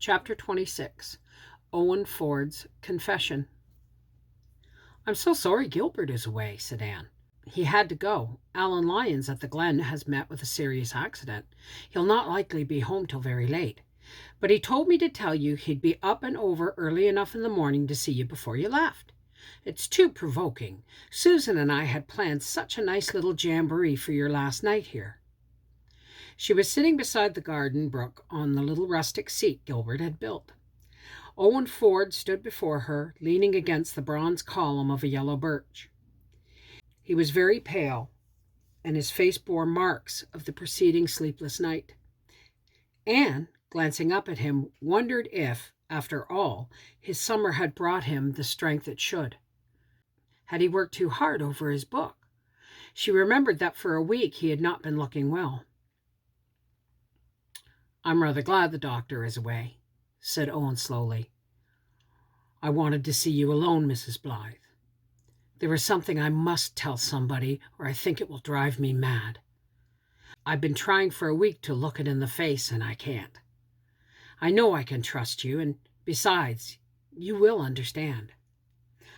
Chapter 26. Owen Ford's Confession. "I'm so sorry Gilbert is away," said Anne. "He had to go. Alan Lyons at the Glen has met with a serious accident. He'll not likely be home till very late. But he told me to tell you he'd be up and over early enough in the morning to see you before you left. It's too provoking. Susan and I had planned such a nice little jamboree for your last night here." She was sitting beside the garden brook on the little rustic seat Gilbert had built. Owen Ford stood before her, leaning against the bronze column of a yellow birch. He was very pale, and his face bore marks of the preceding sleepless night. Anne, glancing up at him, wondered if, after all, his summer had brought him the strength it should. Had he worked too hard over his book? She remembered that for a week he had not been looking well. "I'm rather glad the doctor is away," said Owen slowly. "I wanted to see you alone, Mrs. Blythe. There is something I must tell somebody, or I think it will drive me mad. I've been trying for a week to look it in the face, and I can't. I know I can trust you, and besides, you will understand.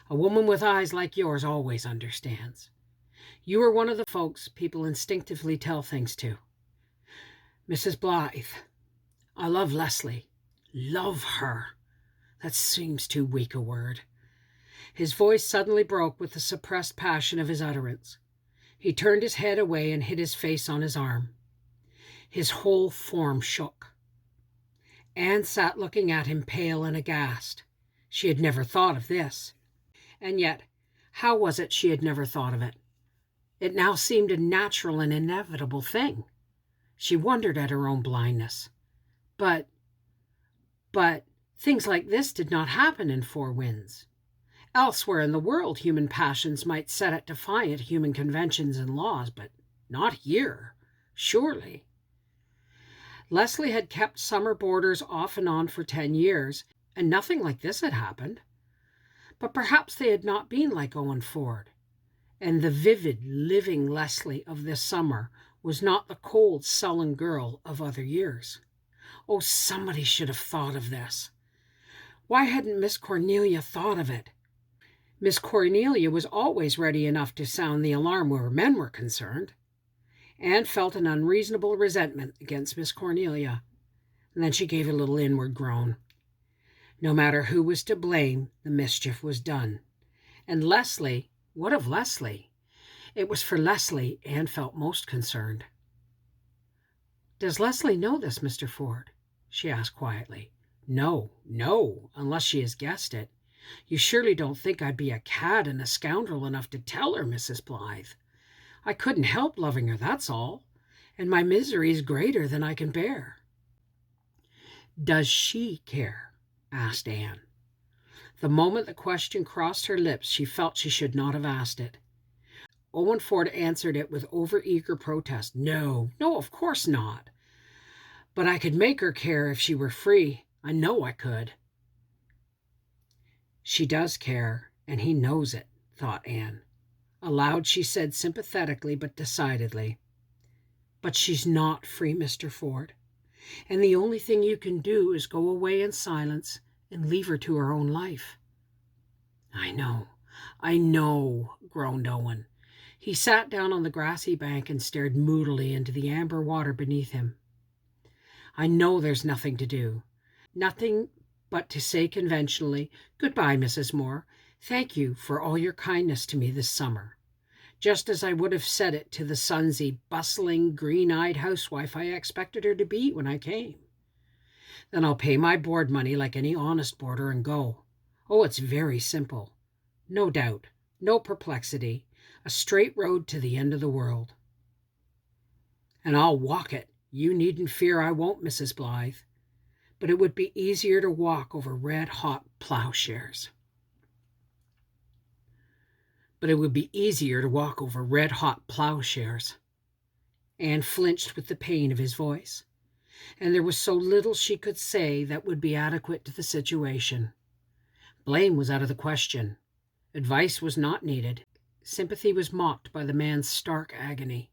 A woman with eyes like yours always understands. You are one of the folks people instinctively tell things to. Mrs. Blythe, I love Leslie. Love her. That seems too weak a word." His voice suddenly broke with the suppressed passion of his utterance. He turned his head away and hid his face on his arm. His whole form shook. Anne sat looking at him, pale and aghast. She had never thought of this. And yet, how was it she had never thought of it? It now seemed a natural and inevitable thing. She wondered at her own blindness. But things like this did not happen in Four Winds. Elsewhere in the world, human passions might set at defiant human conventions and laws, but not here, surely. Leslie had kept summer boarders off and on for 10 years, and nothing like this had happened. But perhaps they had not been like Owen Ford, and the vivid, living Leslie of this summer was not the cold, sullen girl of other years. Oh, somebody should have thought of this. Why hadn't Miss Cornelia thought of it? Miss Cornelia was always ready enough to sound the alarm where men were concerned. Anne felt an unreasonable resentment against Miss Cornelia, and then she gave a little inward groan. No matter who was to blame, the mischief was done. And Leslie, what of Leslie? It was for Leslie Anne felt most concerned. "Does Leslie know this, Mr. Ford?" she asked quietly. No, unless she has guessed it. You surely don't think I'd be a cad and a scoundrel enough to tell her, Mrs. Blythe. I couldn't help loving her, that's all, and my misery is greater than I can bear." "Does she care?" asked Anne. The moment the question crossed her lips, she felt she should not have asked it. Owen Ford answered it with overeager protest. No, of course not. But I could make her care if she were free. I know I could." "She does care, and he knows it," thought Anne. Aloud she said sympathetically but decidedly, "But she's not free, Mr. Ford, and the only thing you can do is go away in silence and leave her to her own life." I know, groaned Owen. He sat down on the grassy bank and stared moodily into the amber water beneath him. "I know there's nothing to do. Nothing but to say conventionally, 'Goodbye, Mrs. Moore. Thank you for all your kindness to me this summer,' just as I would have said it to the sonsy, bustling, green-eyed housewife I expected her to be when I came. Then I'll pay my board money like any honest boarder and go. Oh, it's very simple. No doubt, no perplexity, a straight road to the end of the world. And I'll walk it. You needn't fear I won't, Mrs. Blythe. But it would be easier to walk over red-hot plowshares." Anne flinched with the pain of his voice, and there was so little she could say that would be adequate to the situation. Blame was out of the question. Advice was not needed. Sympathy was mocked by the man's stark agony.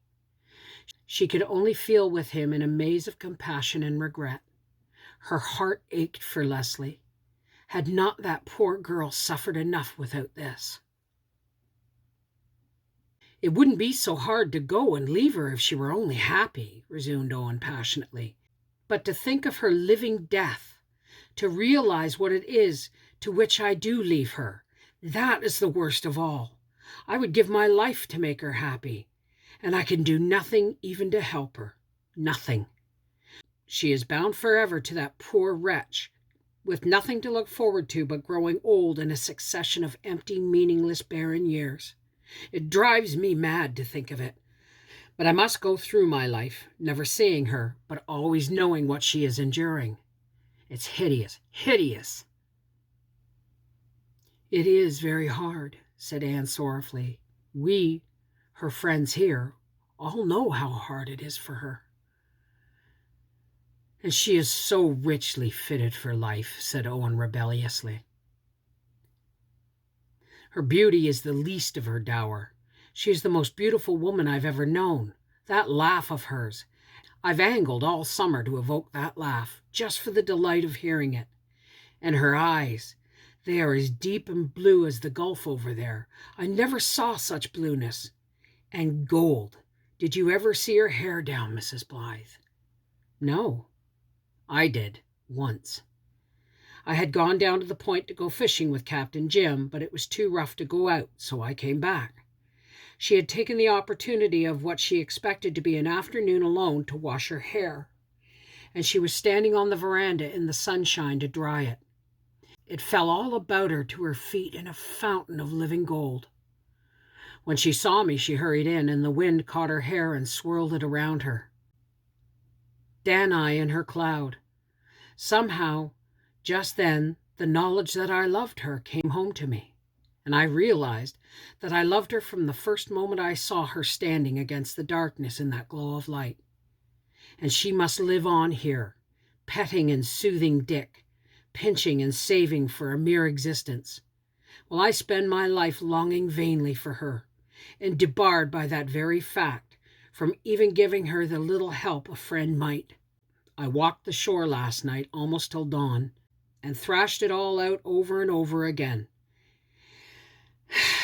She could only feel with him in a maze of compassion and regret. Her heart ached for Leslie. Had not that poor girl suffered enough without this? "It wouldn't be so hard to go and leave her if she were only happy," resumed Owen passionately. "But to think of her living death, to realize what it is to which I do leave her, that is the worst of all. I would give my life to make her happy, and I can do nothing even to help her. Nothing. She is bound forever to that poor wretch, with nothing to look forward to but growing old in a succession of empty, meaningless, barren years. It drives me mad to think of it. But I must go through my life, never seeing her, but always knowing what she is enduring. It's hideous, hideous." "It is very hard," said Anne sorrowfully. "We, her friends here, all know how hard it is for her." "And she is so richly fitted for life," said Owen rebelliously. "Her beauty is the least of her dower. She is the most beautiful woman I've ever known. That laugh of hers, I've angled all summer to evoke that laugh, just for the delight of hearing it. And her eyes, they are as deep and blue as the gulf over there. I never saw such blueness. And gold. Did you ever see her hair down, Mrs. Blythe?" "No." "I did, once. I had gone down to the point to go fishing with Captain Jim, but it was too rough to go out, so I came back. She had taken the opportunity of what she expected to be an afternoon alone to wash her hair, and she was standing on the veranda in the sunshine to dry it. It fell all about her to her feet in a fountain of living gold. When she saw me, she hurried in, and the wind caught her hair and swirled it around her. Danae in her cloud. Somehow, just then, the knowledge that I loved her came home to me, and I realized that I loved her from the first moment I saw her standing against the darkness in that glow of light. And she must live on here, petting and soothing Dick, pinching and saving for a mere existence, while I spend my life longing vainly for her, and debarred by that very fact from even giving her the little help a friend might. I walked the shore last night almost till dawn, and thrashed it all out over and over again.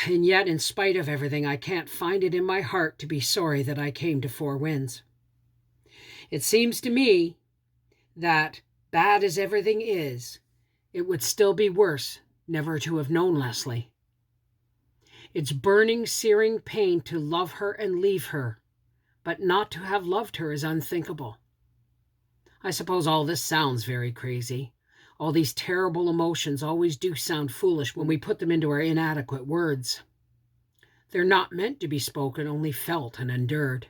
And yet, in spite of everything, I can't find it in my heart to be sorry that I came to Four Winds. It seems to me that, bad as everything is, it would still be worse never to have known Leslie. It's burning, searing pain to love her and leave her, but not to have loved her is unthinkable. I suppose all this sounds very crazy. All these terrible emotions always do sound foolish when we put them into our inadequate words. They're not meant to be spoken, only felt and endured.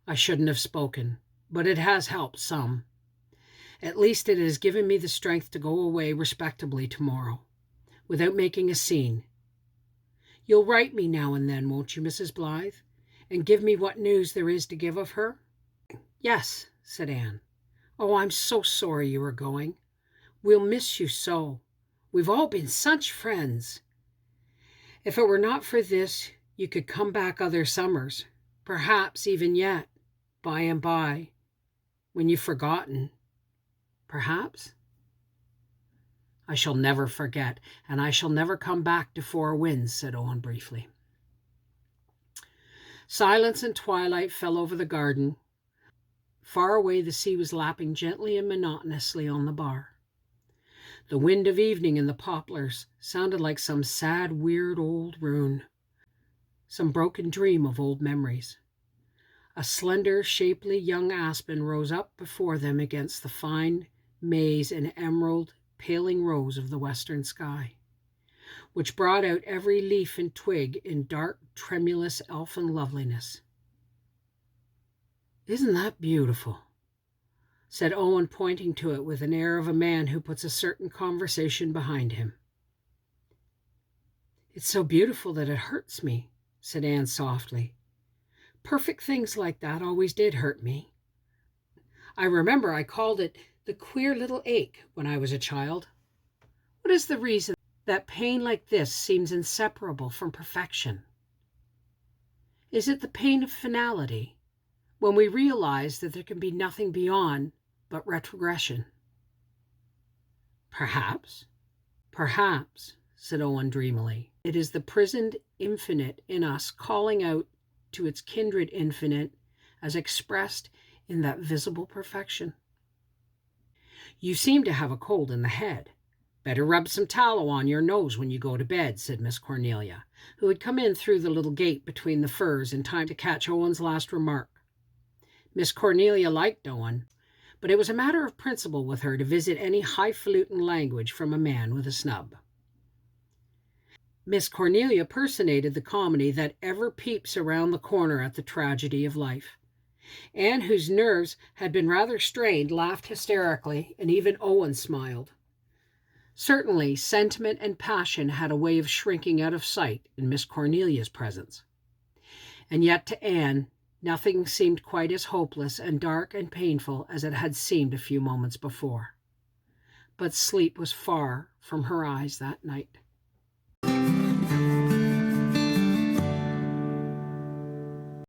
I shouldn't have spoken, but it has helped some. At least it has given me the strength to go away respectably tomorrow, without making a scene. You'll write me now and then, won't you, Mrs. Blythe, and give me what news there is to give of her?" "Yes," said Anne. "Oh, I'm so sorry you are going. We'll miss you so. We've all been such friends. If it were not for this, you could come back other summers, perhaps even yet, by and by, when you've forgotten. Perhaps?" "I shall never forget, and I shall never come back to Four Winds," said Owen briefly. Silence and twilight fell over the garden. Far away the sea was lapping gently and monotonously on the bar. The wind of evening in the poplars sounded like some sad, weird old rune, some broken dream of old memories. A slender, shapely young aspen rose up before them against the fine maize and emerald paling rose of the western sky, which brought out every leaf and twig in dark, tremulous, elfin loveliness. "Isn't that beautiful?" said Owen, pointing to it with an air of a man who puts a certain conversation behind him. "It's so beautiful that it hurts me," said Anne softly. "Perfect things like that always did hurt me. I remember I called it the queer little ache when I was a child. What is the reason that pain like this seems inseparable from perfection? Is it the pain of finality, when we realize that there can be nothing beyond but retrogression? Perhaps, perhaps, said Owen dreamily, it is the prisoned infinite in us calling out to its kindred infinite as expressed in that visible perfection. You seem to have a cold in the head. Better rub some tallow on your nose when you go to bed, said Miss Cornelia, who had come in through the little gate between the firs in time to catch Owen's last remark. Miss Cornelia liked Owen, but it was a matter of principle with her to visit any highfalutin language from a man with a snub. Miss Cornelia personated the comedy that ever peeps around the corner at the tragedy of life. Anne, whose nerves had been rather strained, laughed hysterically, and even Owen smiled. Certainly, sentiment and passion had a way of shrinking out of sight in Miss Cornelia's presence. And yet to Anne, nothing seemed quite as hopeless and dark and painful as it had seemed a few moments before. But sleep was far from her eyes that night.